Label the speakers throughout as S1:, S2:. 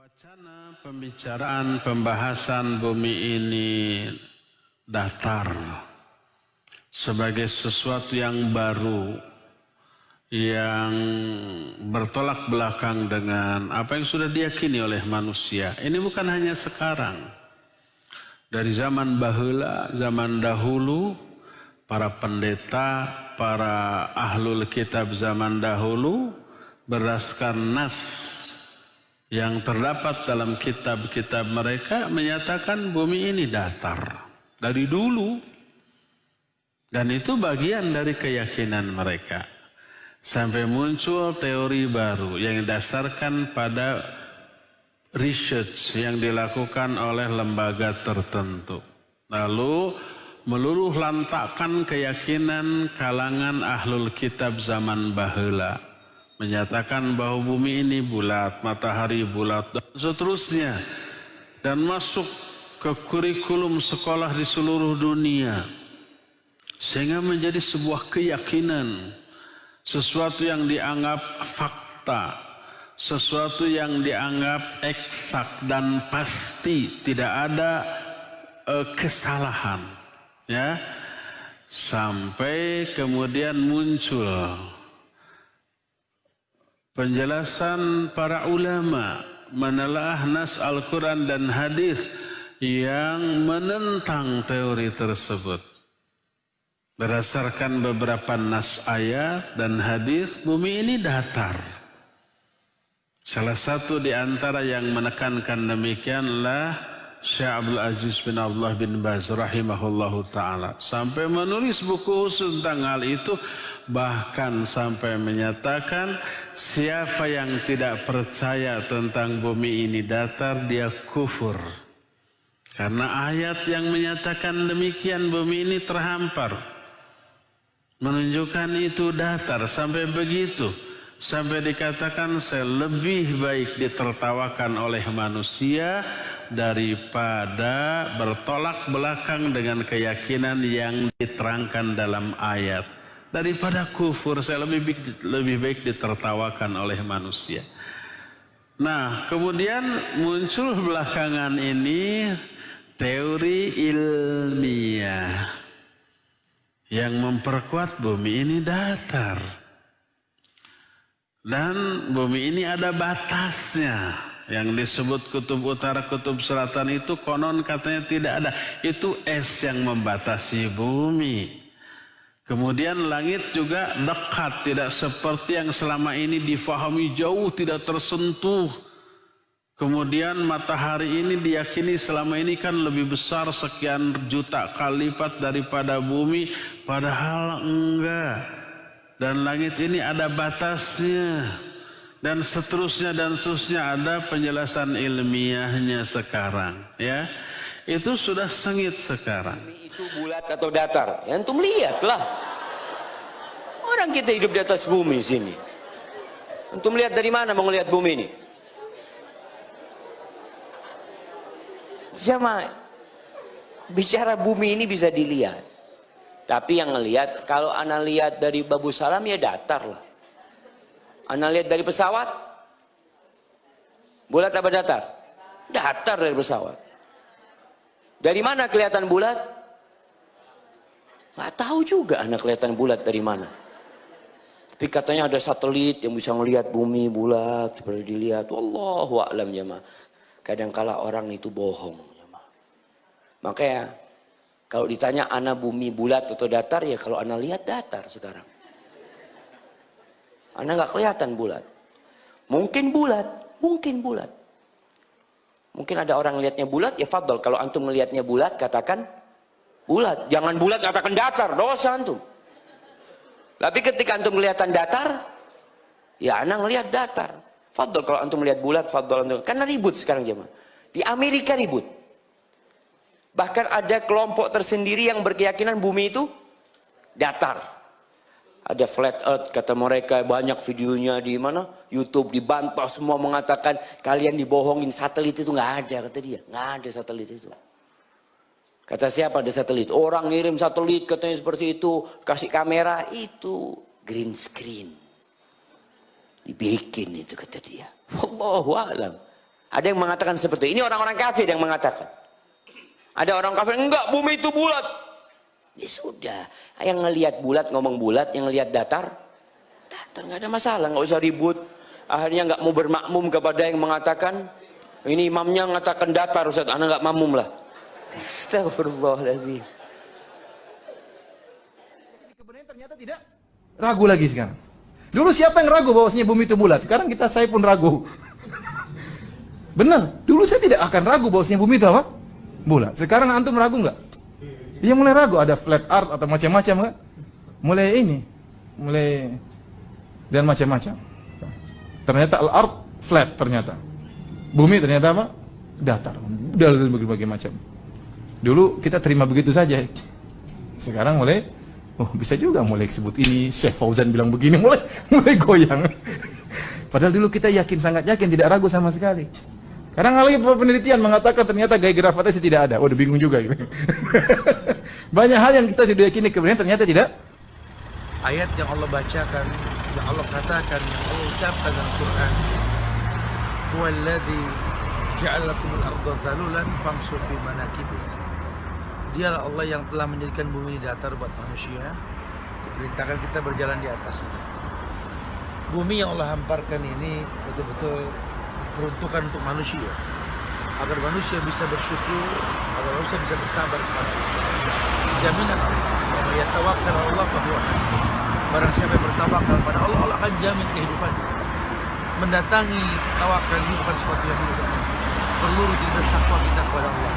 S1: Wacana pembicaraan pembahasan bumi ini datar sebagai sesuatu yang baru yang bertolak belakang dengan apa yang sudah diyakini oleh manusia. Ini bukan hanya sekarang. Dari zaman baheula, zaman dahulu, para pendeta, para ahlul kitab zaman dahulu berdasarkan nas yang terdapat dalam kitab-kitab mereka menyatakan bumi ini datar dari dulu. Dan itu bagian dari keyakinan mereka. Sampai muncul teori baru yang didasarkan pada research yang dilakukan oleh lembaga tertentu. Lalu meluluh lantakkan keyakinan kalangan ahlul kitab zaman baheula. Menyatakan bahwa bumi ini bulat, matahari bulat, dan seterusnya. Dan masuk ke kurikulum sekolah di seluruh dunia. Sehingga menjadi sebuah keyakinan. Sesuatu yang dianggap fakta. Sesuatu yang dianggap eksak dan pasti. Tidak ada kesalahan. Ya, sampai kemudian muncul penjelasan para ulama menelaah nas Al-Quran dan hadis yang menentang teori tersebut. Berdasarkan beberapa nas ayat dan hadis, bumi ini datar. Salah satu di antara yang menekankan demikianlah Syekh Abdul Aziz bin Abdullah bin Baz rahimahullahu ta'ala. Sampai menulis buku khusus tentang hal itu. Bahkan sampai menyatakan siapa yang tidak percaya tentang bumi ini datar, dia kufur. Karena ayat yang menyatakan demikian bumi ini terhampar. Menunjukkan itu datar sampai begitu. Sampai dikatakan saya lebih baik ditertawakan oleh manusia daripada bertolak belakang dengan keyakinan yang diterangkan dalam ayat. Daripada kufur saya lebih baik ditertawakan oleh manusia. Nah, kemudian muncul belakangan ini teori ilmiah yang memperkuat bumi ini datar. Dan bumi ini ada batasnya. Yang disebut kutub utara, kutub selatan itu konon katanya tidak ada. Itu es yang membatasi bumi. Kemudian langit juga dekat. Tidak seperti yang selama ini difahami jauh tidak tersentuh. Kemudian matahari ini diyakini selama ini kan lebih besar sekian juta kali lipat daripada bumi. Padahal enggak. Dan langit ini ada batasnya. Dan seterusnya ada penjelasan ilmiahnya sekarang. Ya, itu sudah sengit sekarang.
S2: Itu bulat atau datar? Ya, antum lihatlah. Orang kita hidup di atas bumi sini. Antum lihat dari mana mau ngelihat bumi ini? Jamaah, bicara bumi ini bisa dilihat. Tapi yang ngelihat, kalau ana lihat dari Babu Salam ya datar lah. Ana lihat dari pesawat, bulat apa datar? Datar dari pesawat. Dari mana kelihatan bulat? Nggak tahu juga ana kelihatan bulat dari mana. Tapi katanya ada satelit yang bisa melihat bumi bulat seperti dilihat. Wallahu a'lam jamaah. Kadangkala orang itu bohong jamaah. Makanya kalau ditanya ana bumi bulat atau datar, ya kalau ana lihat datar sekarang. Ana nggak kelihatan bulat. Mungkin bulat, mungkin bulat. Mungkin ada orang lihatnya bulat, ya fadol. Kalau antum melihatnya bulat, katakan bulat. Jangan bulat katakan datar, dosa antum. Tapi ketika antum kelihatan datar, ya ana ngelihat datar. Fadol kalau antum melihat bulat, fadol antum. Karena ribut sekarang jemaah. Di Amerika ribut. Bahkan ada kelompok tersendiri yang berkeyakinan bumi itu datar. Ada flat earth kata mereka, banyak videonya di mana? YouTube dibantah semua mengatakan kalian dibohongin, satelit itu nggak ada kata dia. Nggak ada satelit itu. Kata siapa ada satelit? Orang ngirim satelit katanya seperti itu, kasih kamera, itu green screen. Dibikin itu kata dia. Wallahu a'lam. Ada yang mengatakan seperti itu. Ini orang-orang kafir yang mengatakan. Ada orang kafir, enggak, bumi itu bulat. Ya sudah, yang ngelihat bulat ngomong bulat, yang ngelihat datar, datar, nggak ada masalah, nggak usah ribut. Akhirnya nggak mau bermakmum kepada yang mengatakan, ini imamnya mengatakan datar, Ustaz, anak nggak makmum lah. Astagfirullahaladzim.
S3: Kebenaran ternyata tidak ragu lagi sekarang. Dulu siapa yang ragu bahwasanya bumi itu bulat? Sekarang saya pun ragu. Benar, dulu saya tidak akan ragu bahwasanya bumi itu apa? Bulat. Sekarang antum ragu nggak? Dia mulai ragu, ada flat earth atau macam-macam kan? Mulai dan macam-macam. Ternyata al-ard flat ternyata. Bumi ternyata apa? Datar. Udah berbagai macam. Dulu kita terima begitu saja. Sekarang mulai, oh bisa juga mulai sebut ini, Syekh Fauzan bilang begini, mulai goyang. Padahal dulu kita yakin, sangat yakin, tidak ragu sama sekali. Sekarang lagi penelitian mengatakan ternyata gaya gravitasi tidak ada. Udah bingung juga gitu. Banyak hal yang kita sudah yakini kebenaran ternyata tidak.
S4: Ayat yang Allah bacakan, yang Allah katakan, yang Allah ucapkan dalam Quran, "Huwallazi ja'ala lakumul arda dhalulan famshu fi manakibiha." Dialah Allah yang telah menjadikan bumi datar buat manusia, diperintahkan kita berjalan di atasnya. Bumi yang Allah hamparkan ini betul-betul peruntukan untuk manusia, agar manusia bisa bersyukur, agar manusia bisa bersabar kepada Allah. Jaminan Allah, ya tawakkal Allah fahuwa hasbuh. Barang siapa yang bertawakal pada Allah, Allah akan jamin kehidupannya. Mendatangi tawakal ini bukan sesuatu yang mudah. Perlu rutinitas takwa kita kepada Allah.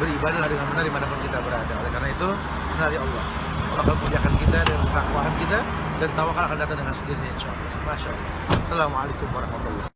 S4: Beribadah dengan benar dimanapun kita berada. Oleh karena itu, kenali Allah. Allah akan muliakan kita dengan ketakwaan kita, dan tawakal akan datang dengan sendirinya, insya Allah. Masya Allah. Assalamualaikum warahmatullahi wabarakatuh.